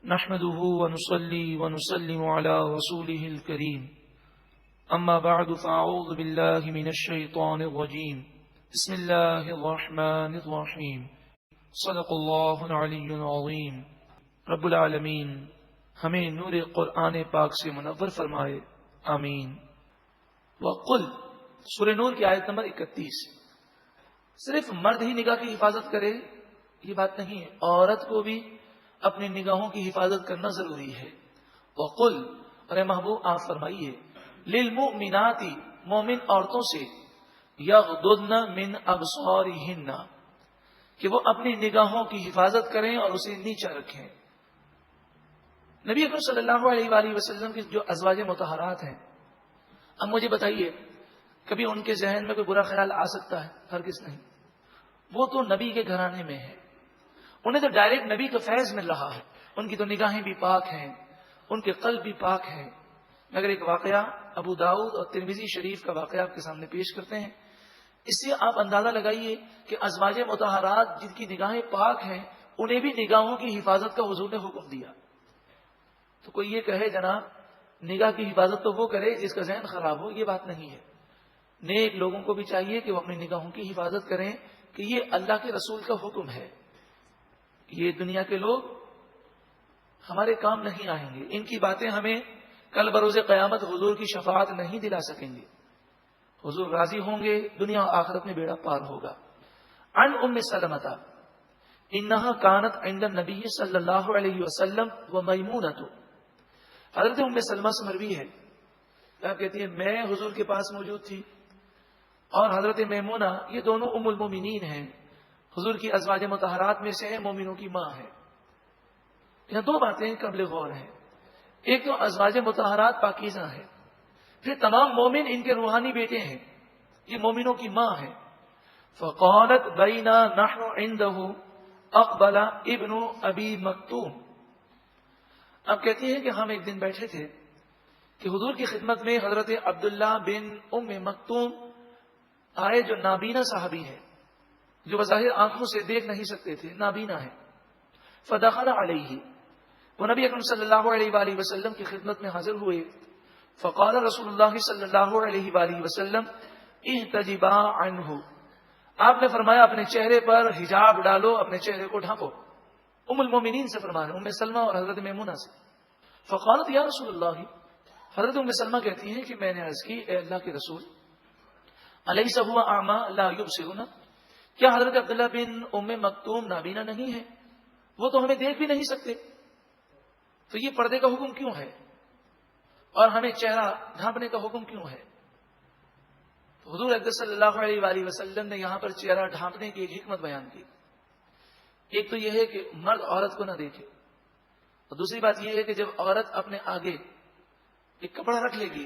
نحمده ونصلي ونسلم على رسوله الكريم أما بعد فأعوذ بالله من الشيطان الرجيم بسم الله الرحمن الرحيم صدق الله العلي العظيم رب العالمین ہمیں نور قرآن پاک سے منور فرمائے، آمین۔ وقل سورہ نور کی آیت نمبر 31۔ صرف مرد ہی نگاہ کی حفاظت کرے یہ بات نہیں ہے، عورت کو بھی اپنی نگاہوں کی حفاظت کرنا ضروری ہے۔ وقل اور اے محبوب آپ فرمائیے، للمؤمنات مومن عورتوں سے، یغضضن من ابصارہن کہ وہ اپنی نگاہوں کی حفاظت کریں اور اسے نیچا رکھیں۔ نبی اکرم صلی اللہ علیہ وآلہ وسلم کی جو ازواج مطہرات ہیں، اب مجھے بتائیے کبھی ان کے ذہن میں کوئی برا خیال آ سکتا ہے؟ ہرگز نہیں۔ وہ تو نبی کے گھرانے میں ہے، انہیں تو ڈائریکٹ نبی کا فیض مل رہا ہے، ان کی تو نگاہیں بھی پاک ہیں، ان کے قلب بھی پاک ہیں۔ مگر ایک واقعہ ابو داؤد اور ترمذی شریف کا واقعہ آپ کے سامنے پیش کرتے ہیں، اس سے آپ اندازہ لگائیے کہ ازواج مطہرات جن کی نگاہیں پاک ہیں انہیں بھی نگاہوں کی حفاظت کا حضور نے حکم دیا۔ تو کوئی یہ کہے جناب نگاہ کی حفاظت تو وہ کرے جس کا ذہن خراب ہو، یہ بات نہیں ہے۔ نیک لوگوں کو بھی چاہیے کہ وہ اپنی نگاہوں کی حفاظت کریں کہ یہ اللہ کے رسول کا حکم ہے۔ یہ دنیا کے لوگ ہمارے کام نہیں آئیں گے، ان کی باتیں ہمیں کل بروز قیامت حضور کی شفاعت نہیں دلا سکیں گے۔ حضور راضی ہوں گے، دنیا و آخرت میں بیڑا پار ہوگا۔ عن ام سلمۃ انہا کانت عند النبی صلی اللہ علیہ وسلم ومیمونۃ، حضرت ام سلمہ سے مروی ہے، کیا کہتی ہے میں حضور کے پاس موجود تھی اور حضرت میمونہ، یہ دونوں ام المومنین ہیں، حضور کی ازواج مطہرات میں سے مومنوں کی ماں ہے۔ یہاں دو باتیں قابل غور ہیں، ایک تو ازواج مطہرات پاکیزہ ہے، پھر تمام مومن ان کے روحانی بیٹے ہیں، یہ مومنوں کی ماں ہے۔ فقالت بینا نحن عنده اقبل ابن ابی مکتوم، اب کہتی ہیں کہ ہم ایک دن بیٹھے تھے کہ حضور کی خدمت میں حضرت عبداللہ بن ام مکتوم آئے، جو نابینا صحابی ہے، جو بظاہر آنکھوں سے دیکھ نہیں سکتے تھے، نابینا ہے۔ فدخل علیہ، وہ نبی اکرم صلی اللہ علیہ وآلہ وسلم کی خدمت میں حاضر ہوئے۔ فقال رسول اللہ صلی اللہ علیہ وآلہ وسلم احتجبا عنہ، آپ نے فرمایا اپنے چہرے پر حجاب ڈالو، اپنے چہرے کو ڈھانپو۔ ام المومنین سے فرمایا، ام سلمہ اور حضرت میمونہ سے۔ فقالت یا رسول اللہ، حضرت ام سلمہ کہتی ہیں کہ میں نے عرض کی اے اللہ کے رسول، الیس هو اعمی لا یبصرنا، کیا حضرت عبداللہ بن ام مکتوم نابینا نہیں ہے؟ وہ تو ہمیں دیکھ بھی نہیں سکتے، تو یہ پردے کا حکم کیوں ہے اور ہمیں چہرہ ڈھانپنے کا حکم کیوں ہے؟ تو حضور اکرم صلی اللہ علیہ وآلہ وسلم نے یہاں پر چہرہ ڈھانپنے کی ایک حکمت بیان کی۔ ایک تو یہ ہے کہ مرد عورت کو نہ دیکھے، اور دوسری بات یہ ہے کہ جب عورت اپنے آگے ایک کپڑا رکھ لے گی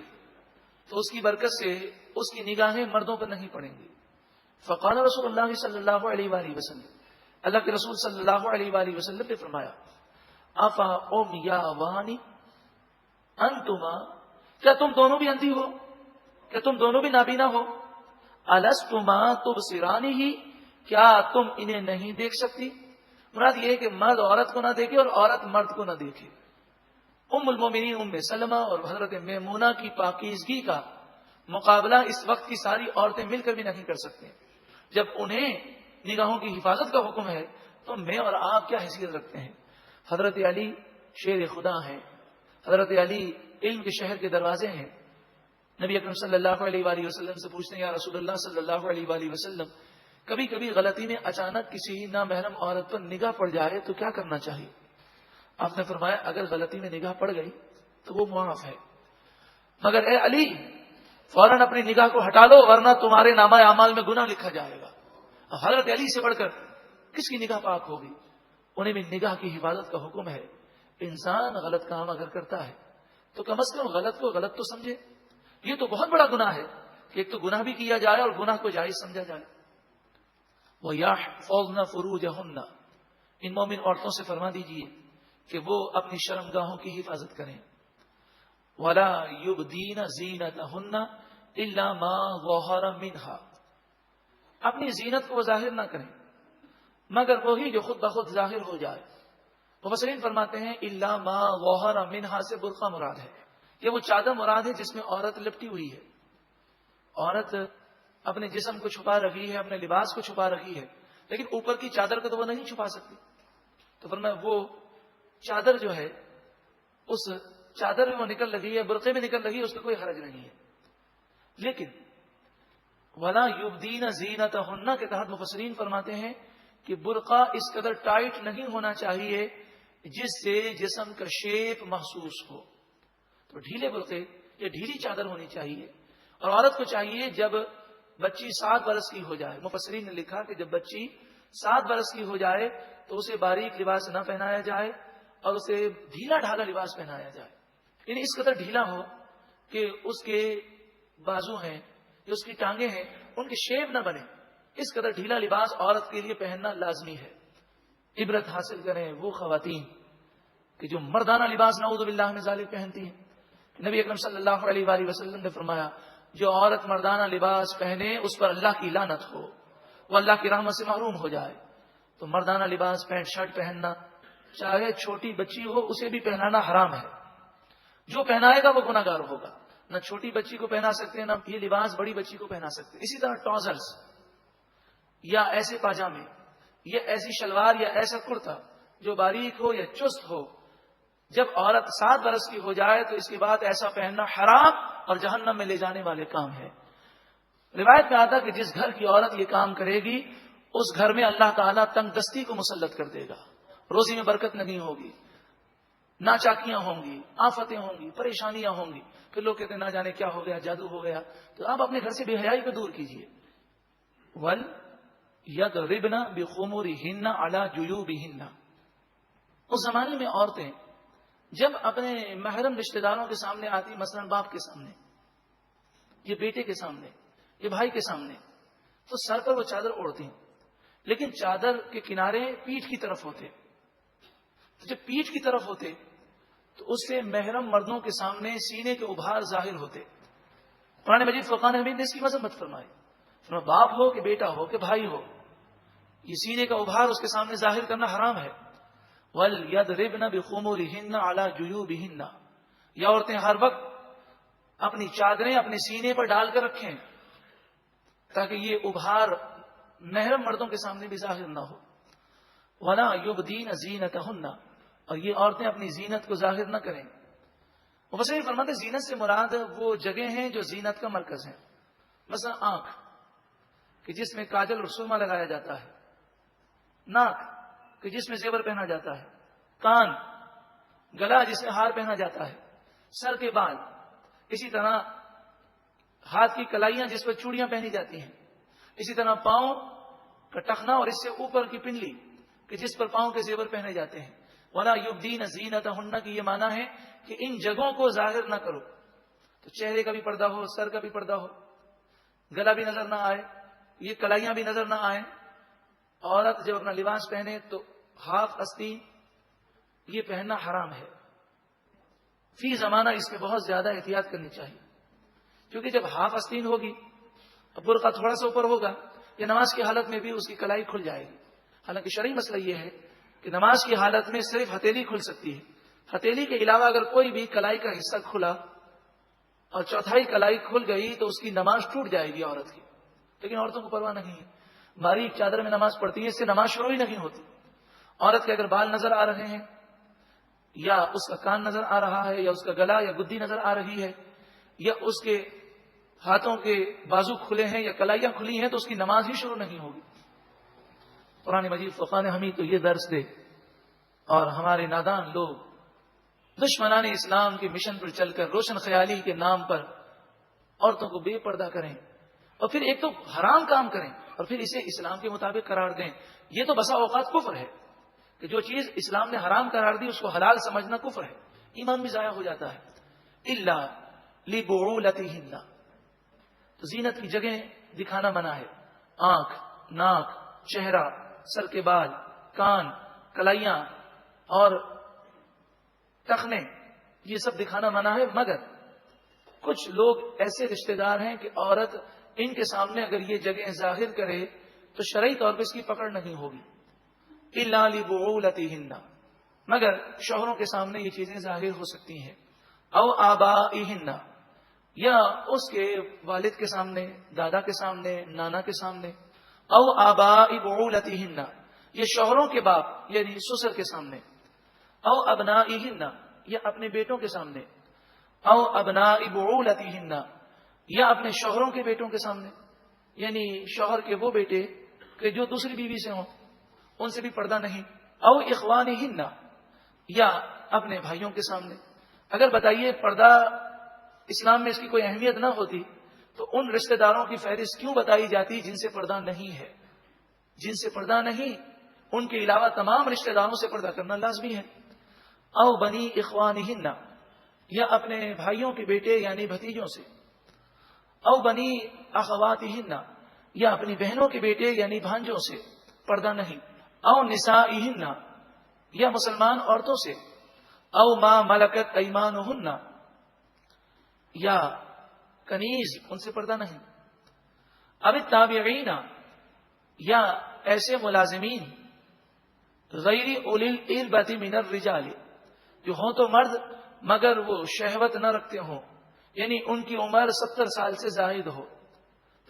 تو اس کی برکت سے اس کی نگاہیں مردوں پر نہیں پڑیں گی۔ فقال رسول اللہ صلی اللہ علیہ وآلہ وسلم، اللہ کے رسول صلی اللہ علیہ وآلہ وسلم نے فرمایا، افا ام یا وانی انتما، کیا تم دونوں بھی اندھی ہو؟ کیا تم دونوں بھی نابینا ہو؟ الستما تبصرانہ، کیا تم انہیں نہیں دیکھ سکتی؟ مراد یہ ہے کہ مرد عورت کو نہ دیکھے اور عورت مرد کو نہ دیکھے۔ ام المومنین ام سلمہ اور حضرت میمونہ کی پاکیزگی کا مقابلہ اس وقت کی ساری عورتیں مل کر بھی نہیں کر سکتے۔ جب انہیں نگاہوں کی حفاظت کا حکم ہے تو میں اور آپ کیا حیثیت رکھتے ہیں؟ حضرت علی شیر خدا ہیں، حضرت علی علم کے شہر کے دروازے ہیں۔ نبی اکرم صلی اللہ علیہ وآلہ وسلم سے پوچھتے ہیں یا رسول اللہ صلی اللہ علیہ وآلہ وسلم، کبھی کبھی غلطی میں اچانک کسی نامحرم عورت پر نگاہ پڑ جائے تو کیا کرنا چاہیے؟ آپ نے فرمایا اگر غلطی میں نگاہ پڑ گئی تو وہ معاف ہے، مگر اے علی فوراً اپنی نگاہ کو ہٹا لو ورنہ تمہارے نامہ اعمال میں گناہ لکھا جائے گا۔ حضرت علی سے بڑھ کر کس کی نگاہ پاک ہوگی؟ انہیں بھی نگاہ کی حفاظت کا حکم ہے۔ انسان غلط کام اگر کرتا ہے تو کم از کم غلط کو غلط تو سمجھے۔ یہ تو بہت بڑا گناہ ہے کہ ایک تو گناہ بھی کیا جائے اور گناہ کو جائز سمجھا جائے۔ وَيَحْفَظْنَ فُرُوجَهُنَّ، ان مومن عورتوں سے فرما دیجئے کہ وہ اپنی شرمگاہوں کی حفاظت کریں۔ وَلَا يُبْدِينَ زِينَتَهُنَّ إِلَّا مَا ظَهَرَ مِنْهَا، اپنی زینت کو ظاہر نہ کریں مگر وہی جو خود بخود ظاہر ہو جائے۔ مفسرین فرماتے ہیں الا ما ظہر منہا سے برقع مراد ہے. یہ وہ چادر مراد ہے جس میں عورت لپٹی ہوئی ہے. عورت اپنے جسم کو چھپا رکھی ہے, اپنے لباس کو چھپا رکھی ہے, لیکن اوپر کی چادر کو تو وہ نہیں چھپا سکتی. تو فرمایا وہ چادر جو ہے اس چادر میں وہ نکل رہی ہے, برقعے میں نکل رہی ہے, اس کا کوئی حرج نہیں ہے. لیکن ولا یبدین زینتہن کے تحت مفسرین فرماتے ہیں کہ برقع اس قدر ٹائٹ نہیں ہونا چاہیے جس سے جسم کا شیپ محسوس ہو. تو ڈھیلے برقعے یا ڈھیلی چادر ہونی چاہیے. اور عورت کو چاہیے جب بچی 7 برس کی ہو جائے, مفسرین نے لکھا کہ جب بچی 7 برس کی ہو جائے تو اسے باریک لباس نہ پہنایا جائے اور اسے ڈھیلا ڈھالا لباس پہنایا جائے. یعنی اس قدر ڈھیلا ہو کہ اس کے بازو ہیں, جو اس کی ٹانگیں ہیں, ان کی شیپ نہ بنے. اس قدر ڈھیلا لباس عورت کے لیے پہننا لازمی ہے. عبرت حاصل کریں وہ خواتین کہ جو مردانہ لباس نعوذ باللہ من ذالک پہنتی ہیں. نبی اکرم صلی اللہ علیہ وآلہ وسلم نے فرمایا جو عورت مردانہ لباس پہنے اس پر اللہ کی لعنت ہو, وہ اللہ کی رحمت سے محروم ہو جائے. تو مردانہ لباس پینٹ شرٹ پہننا, چاہے چھوٹی بچی ہو اسے بھی پہنانا حرام ہے. جو پہنائے گا وہ گناہ گار ہوگا. نہ چھوٹی بچی کو پہنا سکتے, نہ یہ لباس بڑی بچی کو پہنا سکتے. اسی طرح ٹراؤزرز یا ایسے پاجامے یا ایسی شلوار یا ایسا کرتا جو باریک ہو یا چست ہو, جب عورت 7 برس کی ہو جائے تو اس کے بعد ایسا پہننا حرام اور جہنم میں لے جانے والے کام ہے. روایت میں آتا کہ جس گھر کی عورت یہ کام کرے گی اس گھر میں اللہ تعالیٰ تنگ دستی کو مسلط کر دے گا. روزی میں برکت نہیں ہوگی, ناچاکیاں ہوں گی, آفتیں ہوں گی, پریشانیاں ہوں گی. پھر لوگ کہتے ہیں نہ جانے کیا ہو گیا, جادو ہو گیا. تو آپ اپنے گھر سے بے حیائی کو دور کیجیے. ول یضربن بخمرہن علی جیوبہن. اس زمانے میں عورتیں جب اپنے محرم رشتہ داروں کے سامنے آتی, مثلا باپ کے سامنے, یہ بیٹے کے سامنے, یہ بھائی کے سامنے, تو سر پر وہ چادر اوڑھتی ہیں, لیکن چادر کے کنارے پیٹھ کی طرف ہوتے. تو جب پیٹھ کی طرف ہوتے تو اس سے محرم مردوں کے سامنے سینے کے ابھار ظاہر ہوتے. قرآن مجید فرقان حمید نے اس کی مذمت فرمائی. باپ ہو کہ بیٹا ہو کہ بھائی ہو, یہ سینے کا ابھار اس کے سامنے ظاہر کرنا حرام ہے. وَلْيَضْرِبْنَ بِخُمُرِهِنَّ عَلَى جُيُوبِهِنَّ. یہ عورتیں ہر وقت اپنی چادریں اپنے سینے پر ڈال کر رکھیں تاکہ یہ ابھار محرم مردوں کے سامنے بھی ظاہر نہ ہو. وَلَا يُبْدِينَ زِينَتَهُنَّ. اور یہ عورتیں اپنی زینت کو ظاہر نہ کریں. مفسرین فرماتے ہیں زینت سے مراد وہ جگہ ہیں جو زینت کا مرکز ہیں. مثلا آنکھ کہ جس میں کاجل اور سرما لگایا جاتا ہے, ناک کہ جس میں زیور پہنا جاتا ہے, کان, گلا جس میں ہار پہنا جاتا ہے, سر کے بال, اسی طرح ہاتھ کی کلائیاں جس پر چوڑیاں پہنی جاتی ہیں, اسی طرح پاؤں کا ٹخنا اور اس سے اوپر کی پنڈلی کہ جس پر پاؤں کے زیور پہنے جاتے ہیں. وَلَا يُبْدِينَ زِينَتَهُنَّ کی یہ معنی ہے کہ ان جگہوں کو ظاہر نہ کرو. تو چہرے کا بھی پردہ ہو, سر کا بھی پردہ ہو, گلا بھی نظر نہ آئے, یہ کلائیاں بھی نظر نہ آئیں. عورت جب اپنا لباس پہنے تو ہاف آستین یہ پہننا حرام ہے. فی زمانہ اس میں بہت زیادہ احتیاط کرنی چاہیے, کیونکہ جب ہاف آستین ہوگی, برقع تھوڑا سا اوپر ہوگا, یا نماز کی حالت میں بھی اس کی کلائی کھل جائے گی. حالانکہ شرعی مسئلہ یہ ہے کہ نماز کی حالت میں صرف ہتھیلی کھل سکتی ہے. ہتھیلی کے علاوہ اگر کوئی بھی کلائی کا حصہ کھلا اور چوتھائی کلائی کھل گئی تو اس کی نماز ٹوٹ جائے گی عورت کی. لیکن عورتوں کو پرواہ نہیں ہے, باریک چادر میں نماز پڑھتی ہے, اس سے نماز شروع ہی نہیں ہوتی. عورت کے اگر بال نظر آ رہے ہیں, یا اس کا کان نظر آ رہا ہے, یا اس کا گلا یا گدی نظر آ رہی ہے, یا اس کے ہاتھوں کے بازو کھلے ہیں یا کلائیاں کھلی ہیں, تو اس کی نماز ہی شروع نہیں ہوگی. قرآن مجید فرقان حمید تو یہ درس دے, اور ہمارے نادان لوگ دشمنان اسلام کے مشن پر چل کر روشن خیالی کے نام پر عورتوں کو بے پردہ کریں, اور پھر ایک تو حرام کام کریں اور پھر اسے اسلام کے مطابق قرار دیں. یہ تو بسا اوقات کفر ہے کہ جو چیز اسلام نے حرام قرار دی اس کو حلال سمجھنا کفر ہے, ایمان بھی ضائع ہو جاتا ہے. الا لبعولتہن. تو زینت کی جگہ دکھانا منع ہے. آنکھ, ناک, چہرہ, سر کے بال, کان, کلائیاں اور ٹخنے, یہ سب دکھانا منع ہے. مگر کچھ لوگ ایسے رشتہ دار ہیں کہ عورت ان کے سامنے اگر یہ جگہ ظاہر کرے تو شرعی طور پر اس کی پکڑ نہیں ہوگی. الا لبعولتہن, مگر شوہروں کے سامنے یہ چیزیں ظاہر ہو سکتی ہیں. او آبائہن، یا اس کے والد کے سامنے، دادا کے سامنے، نانا کے سامنے. او آباء بعولتہن، یہ شوہروں کے باپ یعنی سسر کے سامنے. او ابنائہن، یا اپنے بیٹوں کے سامنے. او ابناء بعولتہن، یا اپنے شوہروں کے بیٹوں کے سامنے، یعنی شوہر کے وہ بیٹے کہ جو دوسری بیوی سے ہوں، ان سے بھی پردہ نہیں. او اخوانہن، یا اپنے بھائیوں کے سامنے. اگر بتائیے پردہ اسلام میں اس کی کوئی اہمیت نہ ہوتی تو ان رشتہ داروں کی فہرست کیوں بتائی جاتی جن سے پردہ نہیں ہے؟ جن سے پردہ نہیں، ان کے علاوہ تمام رشتہ داروں سے پردہ کرنا لازمی ہے. او بنی اخوانہن، یا اپنے بھائیوں کے بیٹے یعنی بھتیجوں سے. او بنی اخواتہن، یا اپنی بہنوں کے بیٹے یعنی بھانجوں سے پردہ نہیں. او نسائہن، یا مسلمان عورتوں سے. او ما ملکت ایمانہن، یا کنیز، ان سے پردہ نہیں. اب التابعین، یا ایسے ملازمین غیر اولی الاربۃ من الرجال، جو ہوں تو مرد مگر وہ شہوت نہ رکھتے ہوں، یعنی ان کی عمر 70 سال سے زائد ہو.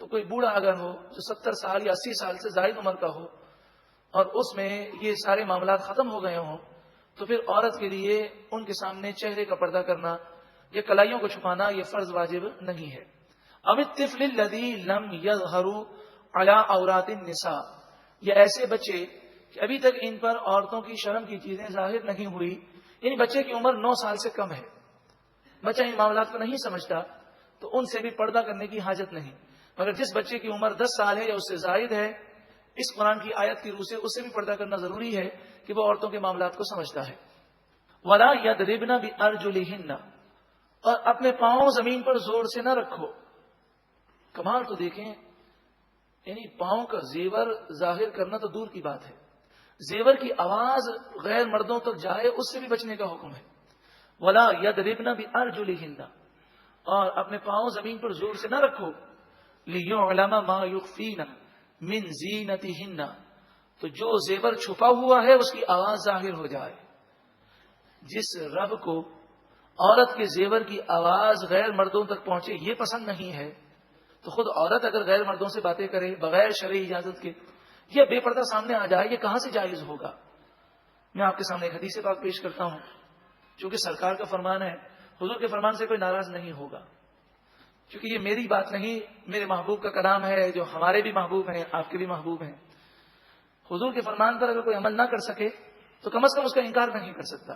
تو کوئی بوڑھا اگر ہو جو 70 سال یا 80 سال سے زائد عمر کا ہو اور اس میں یہ سارے معاملات ختم ہو گئے ہوں، تو پھر عورت کے لیے ان کے سامنے چہرے کا پردہ کرنا یا کلائیوں کو چھپانا یہ فرض واجب نہیں ہے. اب الطفل الذی لم یظہروا علی عورات النساء، یہ ایسے بچے کہ ابھی تک ان پر عورتوں کی شرم کی چیزیں ظاہر نہیں ہوئی، یعنی بچے کی عمر 9 سال سے کم ہے، بچہ ان معاملات کو نہیں سمجھتا، تو ان سے بھی پردہ کرنے کی حاجت نہیں. مگر جس بچے کی عمر 10 سال ہے یا اس سے زائد ہے، اس قرآن کی آیت کی روح سے اس سے بھی پردہ کرنا ضروری ہے کہ وہ عورتوں کے معاملات کو سمجھتا ہے. وَلَا يَضْرِبْنَ بِأَرْجُلِهِنَّ، اور اپنے پاؤں زمین پر زور سے نہ رکھو. کمال تو دیکھیں، یعنی پاؤں کا زیور ظاہر کرنا تو دور کی بات ہے، زیور کی آواز غیر مردوں تک جائے اس سے بھی بچنے کا حکم ہے. وَلَا يَضْرِبْنَ بِأَرْجُلِهِنَّ، اور اپنے پاؤں زمین پر زور سے نہ رکھو. لِيُعْلَمَ مَا يُخْفِينَ مِنْ زِينَتِهِنَّ، تو جو زیور چھپا ہوا ہے اس کی آواز ظاہر ہو جائے. جس رب کو عورت کے زیور کی آواز غیر مردوں تک پہنچے یہ پسند نہیں ہے، تو خود عورت اگر غیر مردوں سے باتیں کرے بغیر شرعی اجازت کے، یا بے پردہ سامنے آ جائے، یہ کہاں سے جائز ہوگا؟ میں آپ کے سامنے ایک حدیث پاک پیش کرتا ہوں، چونکہ سرکار کا فرمان ہے، حضور کے فرمان سے کوئی ناراض نہیں ہوگا، کیونکہ یہ میری بات نہیں، میرے محبوب کا کلام ہے جو ہمارے بھی محبوب ہیں، آپ کے بھی محبوب ہیں. حضور کے فرمان پر اگر کوئی عمل نہ کر سکے تو کم از کم اس کا انکار نہیں کر سکتا.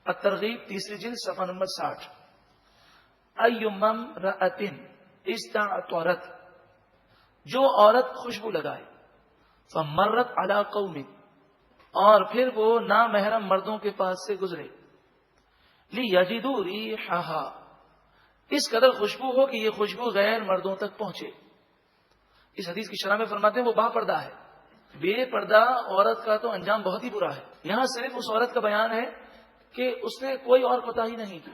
الترغیب 3 جلد صفحہ نمبر 60. ایما امرأۃ استعطرت، جو عورت خوشبو لگائے، فمرت علی قوم، اور پھر وہ نامحرم مردوں کے پاس سے گزرے، لیجدوا ریحھا، اس قدر خوشبو ہو کہ یہ خوشبو غیر مردوں تک پہنچے. اس حدیث کی شرح میں فرماتے ہیں وہ با پردہ ہے. بے پردہ عورت کا تو انجام بہت ہی برا ہے. یہاں صرف اس عورت کا بیان ہے کہ اس نے کوئی اور کوتاہی نہیں کی،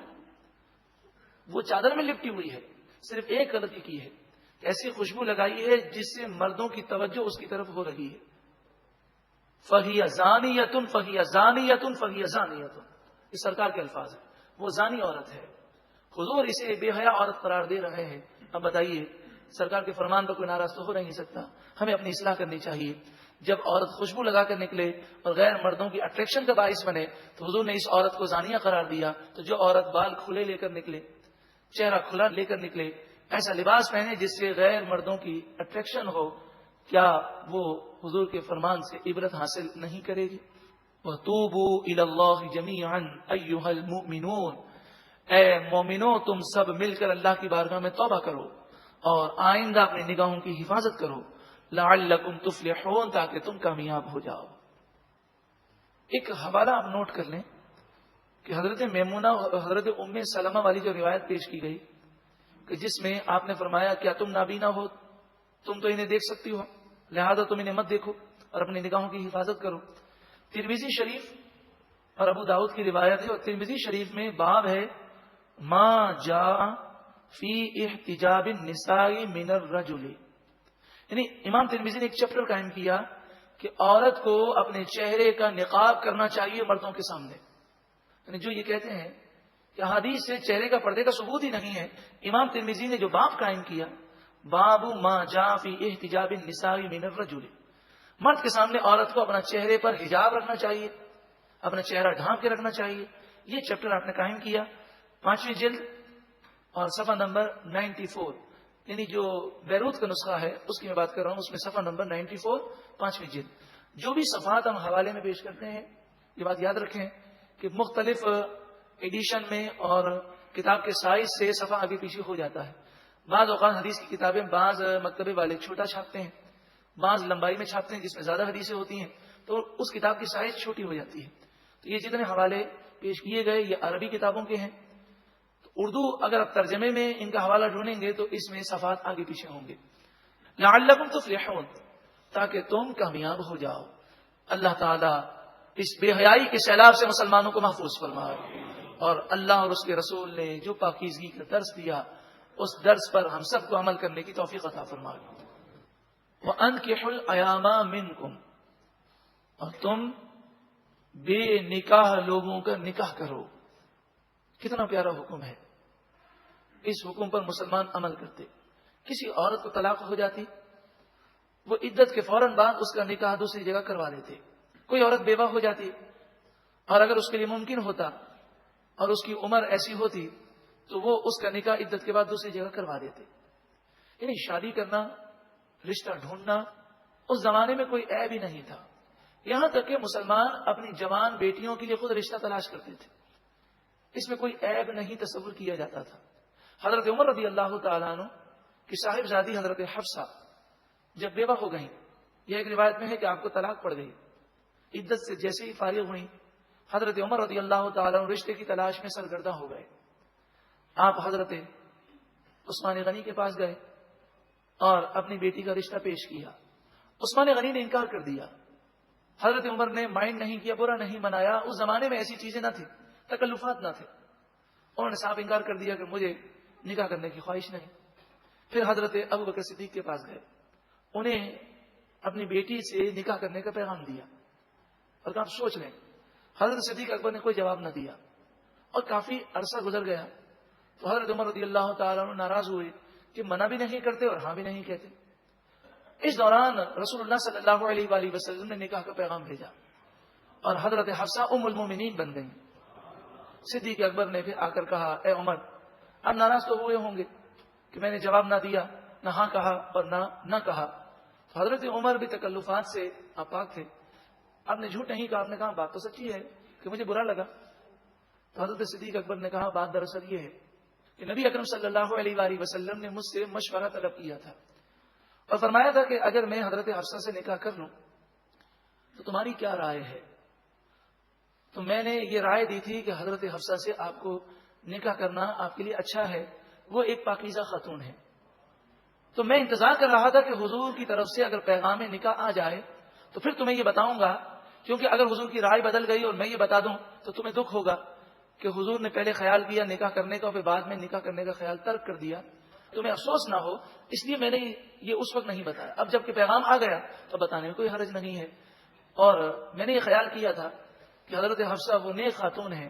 وہ چادر میں لپٹی ہوئی ہے، صرف ایک غلطی کی ہے، ایسی خوشبو لگائی ہے جس سے مردوں کی توجہ اس کی طرف ہو رہی ہے. فہی زانیۃ فہی زانیۃ فہی زانیۃ، یہ سرکار کے الفاظ ہیں، وہ زانی عورت ہے. حضور اسے بے حیا عورت قرار دے رہے ہیں. اب بتائیے سرکار کے فرمان پر کوئی ناراض تو ہو نہیں سکتا. ہمیں اپنی اصلاح کرنی چاہیے. جب عورت خوشبو لگا کر نکلے اور غیر مردوں کی اٹریکشن کا باعث بنے تو حضور نے اس عورت کو زانیہ قرار دیا. تو جو عورت بال کھلے لے کر نکلے، چہرہ کھلا لے کر نکلے، ایسا لباس پہنے جس سے غیر مردوں کی اٹریکشن ہو، کیا وہ حضور کے فرمان سے عبرت حاصل نہیں کرے گی؟ وَتُوبُوا إِلَى اللَّهِ جَمِيعًا أَيُّهَا الْمُؤْمِنُونَ، اے مومنو تم سب مل کر اللہ کی بارگاہ میں توبہ کرو اور آئندہ اپنی نگاہوں کی حفاظت کرو، لعلکم تفلحون، تاکہ تم کامیاب ہو جاؤ. ایک حوالہ آپ نوٹ کر لیں کہ حضرت میمونہ اور حضرت ام سلمہ والی جو روایت پیش کی گئی کہ جس میں آپ نے فرمایا کیا تم نابینا ہو، تم تو انہیں دیکھ سکتی ہو، لہذا تم انہیں مت دیکھو اور اپنی نگاہوں کی حفاظت کرو. ترمذی شریف اور ابو داؤد کی روایت ہے، اور ترمذی شریف میں باب ہے ما جاء فی احتجاب النساء من الرجل، یعنی امام ترمذی نے ایک چیپٹر قائم کیا کہ عورت کو اپنے چہرے کا نقاب کرنا چاہیے مردوں کے سامنے. یعنی جو یہ کہتے ہیں کہ حدیث سے چہرے کا پردے کا ثبوت ہی نہیں ہے، امام ترمذی نے جو باب قائم کیا، باب ما جاء فی احتجاب النساء من الرجل، مرد کے سامنے عورت کو اپنا چہرے پر حجاب رکھنا چاہیے، اپنا چہرہ ڈھانپ کے رکھنا چاہیے. یہ چیپٹر آپ نے قائم کیا 5ویں جلد اور صفحہ نمبر 94، یعنی جو بیروت کا نسخہ ہے اس کی میں بات کر رہا ہوں، اس میں صفحہ نمبر 94 5ویں جلد. جو بھی صفحات ہم حوالے میں پیش کرتے ہیں یہ بات یاد رکھیں کہ مختلف ایڈیشن میں اور کتاب کے سائز سے صفحہ آگے پیچھے ہو جاتا ہے. بعض اوقات حدیث کی کتابیں بعض مکتبے والے چھوٹا چھاپتے ہیں، بعض لمبائی میں چھاپتے ہیں جس میں زیادہ حدیثیں ہوتی ہیں، تو اس کتاب کی سائز چھوٹی ہو جاتی ہے. تو یہ جتنے حوالے پیش کیے گئے یہ عربی کتابوں کے ہیں. تو اردو اگر آپ ترجمے میں ان کا حوالہ ڈھونڈیں گے تو اس میں صفحات آگے پیچھے ہوں گے. لعلکم تفلحون، تاکہ تم کامیاب ہو جاؤ. اللہ تعالیٰ اس بے حیائی کے سیلاب سے مسلمانوں کو محفوظ فرمائے، اور اللہ اور اس کے رسول نے جو پاکیزگی کا درس دیا اس درس پر ہم سب کو عمل کرنے کی توفیق عطا فرمائے. وَأَنْكِحُوا الْأَيَامَ مِنْكُمْ، اور تم بے نکاح لوگوں کا نکاح کرو. کتنا پیارا حکم ہے. اس حکم پر مسلمان عمل کرتے. کسی عورت کو طلاق ہو جاتی، وہ عدت کے فوراً بعد اس کا نکاح دوسری جگہ کروا لیتے. کوئی عورت بیوہ ہو جاتی اور اگر اس کے لیے ممکن ہوتا اور اس کی عمر ایسی ہوتی تو وہ اس کا نکاح عدت کے بعد دوسری جگہ کروا دیتے. یعنی شادی کرنا، رشتہ ڈھونڈنا اس زمانے میں کوئی عیب ہی نہیں تھا. یہاں تک کہ مسلمان اپنی جوان بیٹیوں کے لیے خود رشتہ تلاش کرتے تھے. اس میں کوئی عیب نہیں تصور کیا جاتا تھا. حضرت عمر رضی اللہ تعالیٰ عنہ کی صاحبزادی حضرت حفصہ جب بیوہ ہو گئیں، یہ ایک روایت میں ہے کہ آپ کو طلاق پڑ گئی. عدت سے جیسے ہی فارغ ہوئی حضرت عمر رضی اللہ تعالیٰ عنہ رشتے کی تلاش میں سرگرداں ہو گئے. آپ حضرت عثمان غنی کے پاس گئے اور اپنی بیٹی کا رشتہ پیش کیا. عثمان غنی نے انکار کر دیا. حضرت عمر نے مائنڈ نہیں کیا، برا نہیں منایا. اس زمانے میں ایسی چیزیں نہ تھیں، تکلفات نہ تھے. انہوں نے صاحب انکار کر دیا کہ مجھے نکاح کرنے کی خواہش نہیں. پھر حضرت ابوبکر صدیق کے پاس گئے، انہیں اپنی بیٹی سے نکاح کرنے کا پیغام دیا اور کہا آپ سوچ لیں. حضرت صدیق اکبر نے کوئی جواب نہ دیا اور کافی عرصہ گزر گیا. تو حضرت عمر رضی اللہ تعالیٰ عنہ ناراض ہوئے کہ منع بھی نہیں کرتے اور ہاں بھی نہیں کہتے. اس دوران رسول اللہ صلی اللہ علیہ وآلہ وسلم نے نکاح کا پیغام بھیجا اور حضرت حفصہ ام المومنین بن گئیں. صدیق اکبر نے پھر آ کر کہا اے عمر، اب ناراض تو ہوئے ہوں گے کہ میں نے جواب نہ دیا، نہ ہاں کہا اور نہ کہا. تو حضرت عمر بھی تکلفات سے آپاک تھے. آپ نے جھوٹ نہیں کہا، آپ نے کہا بات تو سچی ہے کہ مجھے برا لگا. تو حضرت صدیق اکبر نے کہا بات دراصل یہ ہے کہ نبی اکرم صلی اللہ علیہ وآلہ وسلم نے مجھ سے مشورہ طلب کیا تھا اور فرمایا تھا کہ اگر میں حضرت حفصہ سے نکاح کر لوں تو تمہاری کیا رائے ہے. تو میں نے یہ رائے دی تھی کہ حضرت حفصہ سے آپ کو نکاح کرنا آپ کے لیے اچھا ہے، وہ ایک پاکیزہ خاتون ہے. تو میں انتظار کر رہا تھا کہ حضور کی طرف سے اگر پیغام نکاح آ جائے تو پھر تمہیں یہ بتاؤں گا، کیونکہ اگر حضور کی رائے بدل گئی اور میں یہ بتا دوں تو تمہیں دکھ ہوگا کہ حضور نے پہلے خیال کیا نکاح کرنے کا اور پھر بعد میں نکاح کرنے کا خیال ترک کر دیا، تمہیں افسوس نہ ہو. اس لیے میں نے یہ اس وقت نہیں بتایا. اب جب کہ پیغام آ گیا تو بتانے میں کوئی حرج نہیں ہے. اور میں نے یہ خیال کیا تھا کہ حضرت حفصہ وہ نیک خاتون ہیں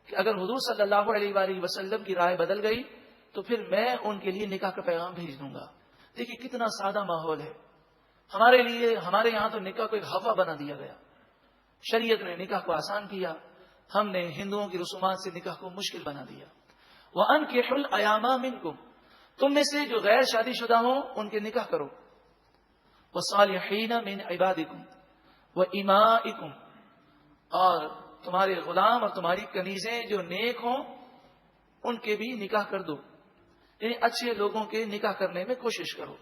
کہ اگر حضور صلی اللہ علیہ وآلہ وسلم کی رائے بدل گئی تو پھر میں ان کے لیے نکاح کا پیغام بھیج دوں گا. دیکھیے کتنا سادہ ماحول ہے. ہمارے لیے ہمارے یہاں تو نکاح کو ایک ہوا بنا دیا گیا. شریعت نے نکاح کو آسان کیا، ہم نے ہندوؤں کی رسومات سے نکاح کو مشکل بنا دیا. وَأَنْكِحُوا الْأَيَامَ مِنْكُمْ، تم میں سے جو غیر شادی شدہ ہوں ان کے نکاح کرو. وَالصَّالِحِينَ مِنْ عِبَادِكُمْ وَإِمَائِكُمْ، اور تمہارے غلام اور تمہاری کنیزیں جو نیک ہوں ان کے بھی نکاح کر دو. یعنی اچھے لوگوں کے نکاح کرنے میں کوشش کرو.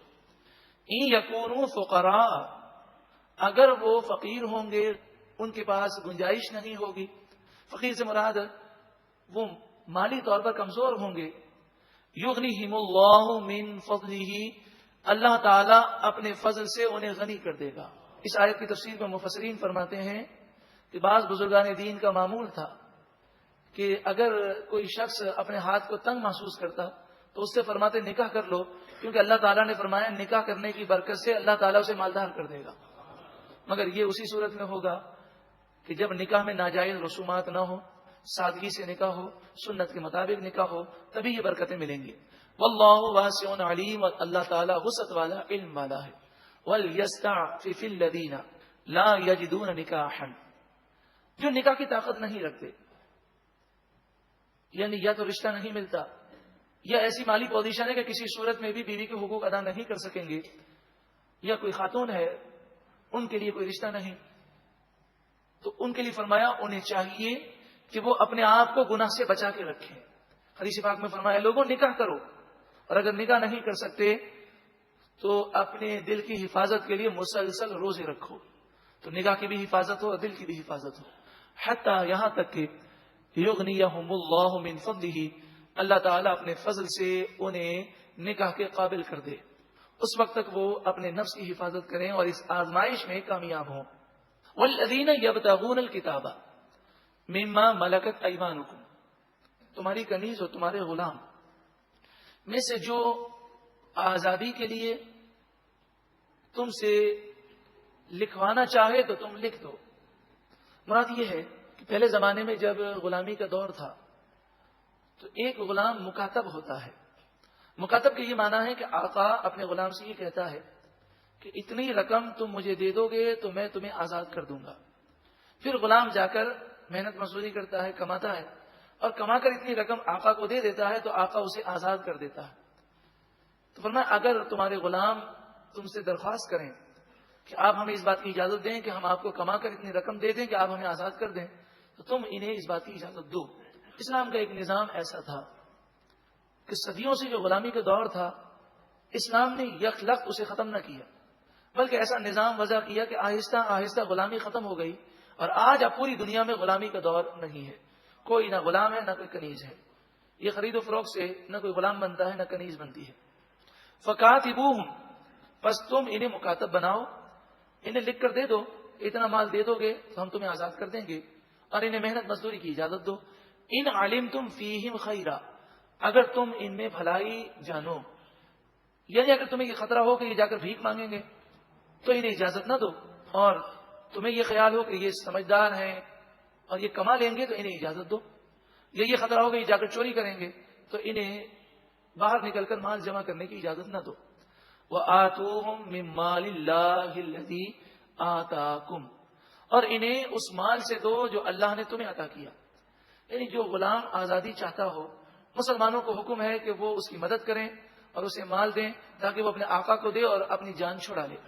إِن يَكُونُوا فُقَرَاءَ، اگر وہ فقیر ہوں گے، ان کے پاس گنجائش نہیں ہوگی. فقیر سے مراد وہ مالی طور پر کمزور ہوں گے. یغنیہم اللہ من فضلہ، اللہ تعالیٰ اپنے فضل سے انہیں غنی کر دے گا. اس آیت کی تفسیر میں مفسرین فرماتے ہیں کہ بعض بزرگان دین کا معمول تھا کہ اگر کوئی شخص اپنے ہاتھ کو تنگ محسوس کرتا تو اس سے فرماتے نکاح کر لو، کیونکہ اللہ تعالیٰ نے فرمایا نکاح کرنے کی برکت سے اللہ تعالیٰ اسے مالدار کر دے گا. مگر یہ اسی صورت میں ہوگا کہ جب نکاح میں ناجائز رسومات نہ ہو، سادگی سے نکاح ہو، سنت کے مطابق نکاح ہو، تبھی یہ برکتیں ملیں گی. واللہ واسع علیم، اور اللہ تعالیٰ وسعت والا، علم والا ہے. وَلْيَسْتَعْفِفِ الَّذِينَ لَا يَجِدُونَ نِكَاحًا، جو نکاح کی طاقت نہیں رکھتے، یعنی یا تو رشتہ نہیں ملتا، یا ایسی مالی پوزیشن ہے کہ کسی صورت میں بھی بیوی کے حقوق ادا نہیں کر سکیں گے، یا کوئی خاتون ہے ان کے لیے کوئی رشتہ نہیں، تو ان کے لیے فرمایا انہیں چاہیے کہ وہ اپنے آپ کو گناہ سے بچا کے رکھیں. حدیث پاک میں فرمایا لوگوں نکاح کرو، اور اگر نکاح نہیں کر سکتے تو اپنے دل کی حفاظت کے لیے مسلسل روزے رکھو، تو نکاح کی بھی حفاظت ہو اور دل کی بھی حفاظت ہو. حتی یہاں تک کہ یغنیہم اللہ من فضلہ، اللہ تعالیٰ اپنے فضل سے انہیں نکاح کے قابل کر دے، اس وقت تک وہ اپنے نفس کی حفاظت کریں اور اس آزمائش میں کامیاب ہوں. والذین یبتغون الکتاب مما ملکت ایمانکم، تمہاری کنیز اور تمہارے غلام میں سے جو آزادی کے لیے تم سے لکھوانا چاہے تو تم لکھ دو. مراد یہ ہے کہ پہلے زمانے میں جب غلامی کا دور تھا تو ایک غلام مکاتب ہوتا ہے. مکاتب کا یہ معنی ہے کہ آقا اپنے غلام سے یہ کہتا ہے کہ اتنی رقم تم مجھے دے دو گے تو میں تمہیں آزاد کر دوں گا. پھر غلام جا کر محنت مزدوری کرتا ہے، کماتا ہے، اور کما کر اتنی رقم آقا کو دے دیتا ہے تو آقا اسے آزاد کر دیتا ہے. تو فرمایا اگر تمہارے غلام تم سے درخواست کریں کہ آپ ہمیں اس بات کی اجازت دیں کہ ہم آپ کو کما کر اتنی رقم دے دیں کہ آپ ہمیں آزاد کر دیں، تو تم انہیں اس بات کی اجازت دو. اسلام کا ایک نظام ایسا تھا کہ صدیوں سے جو غلامی کا دور تھا اسلام نے یکلخت اسے ختم نہ کیا، بلکہ ایسا نظام وضع کیا کہ آہستہ آہستہ غلامی ختم ہو گئی، اور آج اب پوری دنیا میں غلامی کا دور نہیں ہے. کوئی نہ غلام ہے نہ کوئی کنیز ہے. یہ خرید و فروخت سے نہ کوئی غلام بنتا ہے نہ کنیز بنتی ہے. فکاتبوہم، پس تم انہیں مکاتب بناؤ، انہیں لکھ کر دے دو، اتنا مال دے دو گے تو ہم تمہیں آزاد کر دیں گے، اور انہیں محنت مزدوری کی اجازت دو. ان علمتم فیہم خیرا، اگر تم ان میں بھلائی جانو، یعنی اگر تمہیں یہ خطرہ ہو کہ یہ جا کر بھیک مانگیں گے تو انہیں اجازت نہ دو، اور تمہیں یہ خیال ہو کہ یہ سمجھدار ہیں اور یہ کما لیں گے تو انہیں اجازت دو، یا یہ خطرہ ہو کہ یہ جا کر چوری کریں گے تو انہیں باہر نکل کر مال جمع کرنے کی اجازت نہ دو. وَآتُوهُم مِّن مَّالِ اللَّهِ الَّذِي آتَاكُمْ، اور انہیں اس مال سے دو جو اللہ نے تمہیں عطا کیا. یعنی جو غلام آزادی چاہتا ہو، مسلمانوں کو حکم ہے کہ وہ اس کی مدد کریں اور اسے مال دیں تاکہ وہ اپنے آقا کو دے اور اپنی جان چھڑا لے.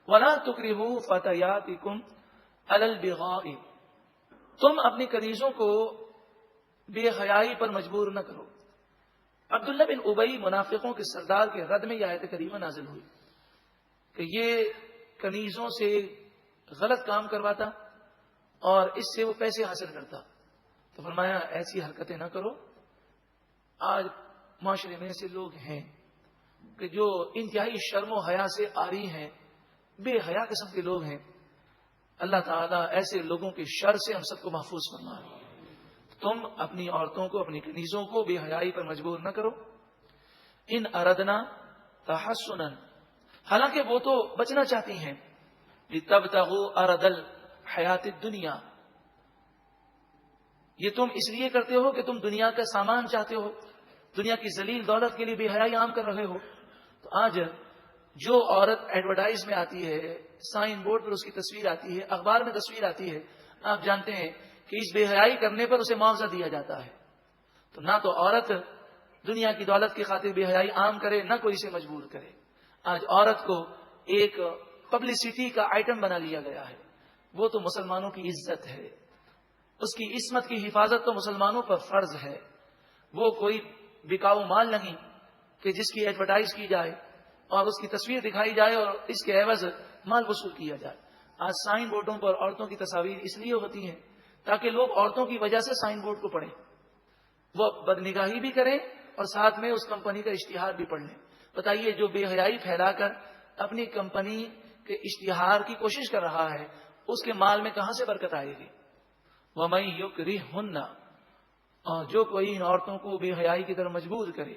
وَلَا تُكْرِهُوا فَتَيَاتِكُمْ عَلَى الْبِغَاءِ، تم اپنی کنیزوں کو بے حیائی پر مجبور نہ کرو. عبداللہ بن ابی منافقوں کے سردار کے رد میں یہ آیت کریمہ نازل ہوئی کہ یہ کنیزوں سے غلط کام کرواتا اور اس سے وہ پیسے حاصل کرتا. تو فرمایا ایسی حرکتیں نہ کرو. آج معاشرے میں ایسے لوگ ہیں کہ جو انتہائی شرم و حیا سے عاری ہیں، بے حیا قسم کے لوگ ہیں. اللہ تعالیٰ ایسے لوگوں کے شر سے ہم سب کو محفوظ فرمائے. تم اپنی عورتوں کو، اپنی کنیزوں کو بے حیائی پر مجبور نہ کرو. ان اردنا تحسنا، حالانکہ وہ تو بچنا چاہتی ہیں، لتبتغوا عرض الحیات الدنیا، یہ تم اس لیے کرتے ہو کہ تم دنیا کا سامان چاہتے ہو، دنیا کی ذلیل دولت کے لیے بے حیائی عام کر رہے ہو. تو آج جو عورت ایڈورٹائز میں آتی ہے، سائن بورڈ پر اس کی تصویر آتی ہے، اخبار میں تصویر آتی ہے، آپ جانتے ہیں کہ اس بے حیائی کرنے پر اسے معاوضہ دیا جاتا ہے. تو نہ تو عورت دنیا کی دولت کی خاطر بے حیائی عام کرے، نہ کوئی اسے مجبور کرے. آج عورت کو ایک پبلسٹی کا آئٹم بنا لیا گیا ہے. وہ تو مسلمانوں کی عزت ہے، اس کی عصمت کی حفاظت تو مسلمانوں پر فرض ہے. وہ کوئی بکاؤ مال نہیں کہ جس کی ایڈورٹائز کی جائے اور اس کی تصویر دکھائی جائے اور اس کے عوض مال وصول کیا جائے. آج سائن بورڈوں پر عورتوں کی تصاویر اس لیے ہوتی ہیں تاکہ لوگ عورتوں کی وجہ سے سائن بورڈ کو پڑھیں، وہ بدنگاہی بھی کریں اور ساتھ میں اس کمپنی کا اشتہار بھی پڑھ لیں. بتائیے جو بے حیائی پھیلا کر اپنی کمپنی کے اشتہار کی کوشش کر رہا ہے اس کے مال میں کہاں سے برکت آئے گی. وَمَن يُكْرِهُنَّ، اور جو کوئی ان عورتوں کو بے حیائی کی طرف مجبور کرے،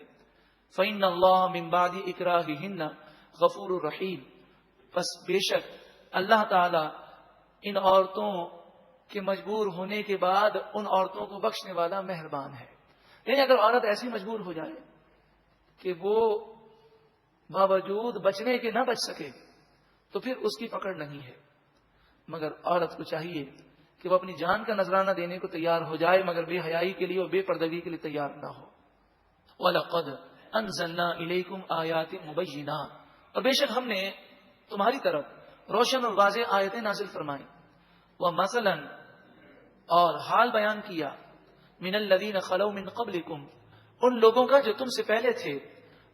فَإِنَّ اللَّهَ مِن بَعْدِ إِكْرَاهِهِنَّ غَفُورٌ رَحِيمٌ، پس بے شک اللہ تعالی ان عورتوں کے مجبور ہونے کے بعد ان عورتوں کو بخشنے والا مہربان ہے. یعنی اگر عورت ایسی مجبور ہو جائے کہ وہ باوجود بچنے کے نہ بچ سکے تو پھر اس کی پکڑ نہیں ہے. مگر عورت کو چاہیے کہ وہ اپنی جان کا نذرانہ دینے کو تیار ہو جائے مگر بے حیائی کے لیے اور بے پردگی کے لیے تیار نہ ہو. وَلَقَدْ أَنزَلْنَا إِلَيْكُمْ آيَاتٍ مُبَيِّنَاتٍ, اور بے شک ہم نے تمہاری طرف روشن اور واضح آیتیں نازل فرمائیں. وَمَثَلًا, اور حال بیان کیا, مِنَ الَّذِينَ خَلَوْا مِن قَبْلِكُمْ, ان لوگوں کا جو تم سے پہلے تھے.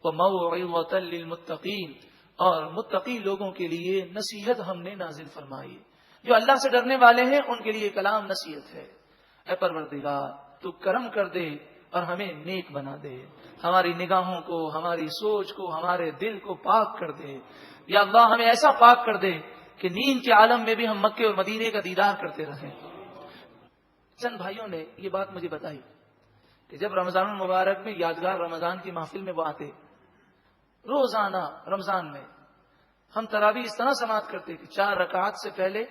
وَمَوْعِظَةً لِّلْمُتَّقِينَ, اور متقی لوگوں کے لیے نصیحت ہم نے نازل فرمائی. جو اللہ سے ڈرنے والے ہیں ان کے لیے کلام نصیحت ہے. اے پروردگار, تو کرم کر دے اور ہمیں نیک بنا دے, ہماری نگاہوں کو, ہماری سوچ کو, ہمارے دل کو پاک کر دے. یا اللہ ہمیں ایسا پاک کر دے کہ نیند کے عالم میں بھی ہم مکے اور مدینے کا دیدار کرتے رہیں. چند بھائیوں نے یہ بات مجھے بتائی کہ جب رمضان المبارک میں یادگار رمضان کی محفل میں وہ آتے, روزانہ رمضان میں ہم تراویح اس طرح سماعت کرتے کہ 4 رکعات سے پہلے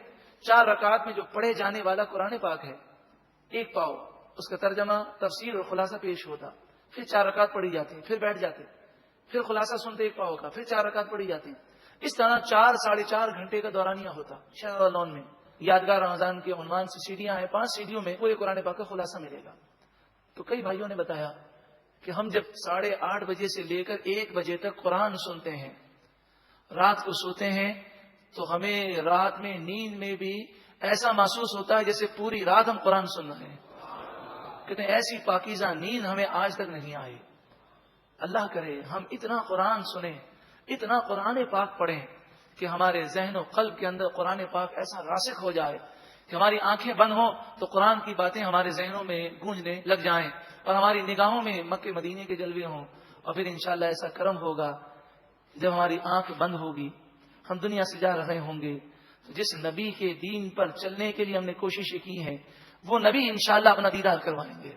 4 رکعات میں جو پڑھے جانے والا قرآن پاک ہے, ایک پاؤ اس کا ترجمہ, تفسیر اور خلاصہ پیش ہوتا. پھر 4 رکعت پڑھی جاتی, پھر بیٹھ جاتے, پھر خلاصہ سنتے ایک پاؤ کا, پھر 4 رکعت پڑھی جاتی. اس طرح 4 ساڑھے 4 گھنٹے کا دورانیہ ہوتا شہر لون میں. یادگار رمضان کے عنوان سے سیڑھیاں ہیں, 5 سیڑھیوں میں پورے قرآن پاک کا خلاصہ ملے گا. تو کئی بھائیوں نے بتایا کہ ہم جب 8:30 بجے سے لے کر 1 بجے تک قرآن سنتے ہیں, رات کو سوتے ہیں, تو ہمیں رات میں نیند میں بھی ایسا محسوس ہوتا ہے جیسے پوری رات ہم قرآن سن رہے ہیں. کہتے ہیں ایسی پاکیزہ نیند ہمیں آج تک نہیں آئی. اللہ کرے ہم اتنا قرآن سنیں, اتنا قرآن پاک پڑھیں کہ ہمارے ذہن و قلب کے اندر قرآن پاک ایسا راسخ ہو جائے کہ ہماری آنکھیں بند ہوں تو قرآن کی باتیں ہمارے ذہنوں میں گونجنے لگ جائیں, اور ہماری نگاہوں میں مکے مدینے کے جلوے ہوں. اور پھر انشاءاللہ ایسا کرم ہوگا جب ہماری آنکھ بند ہوگی, ہم دنیا سے جا رہے ہوں گے, تو جس نبی کے دین پر چلنے کے لیے ہم نے کوششیں کی ہیں وہ نبی انشاءاللہ اپنا دیدار کروائیں گے.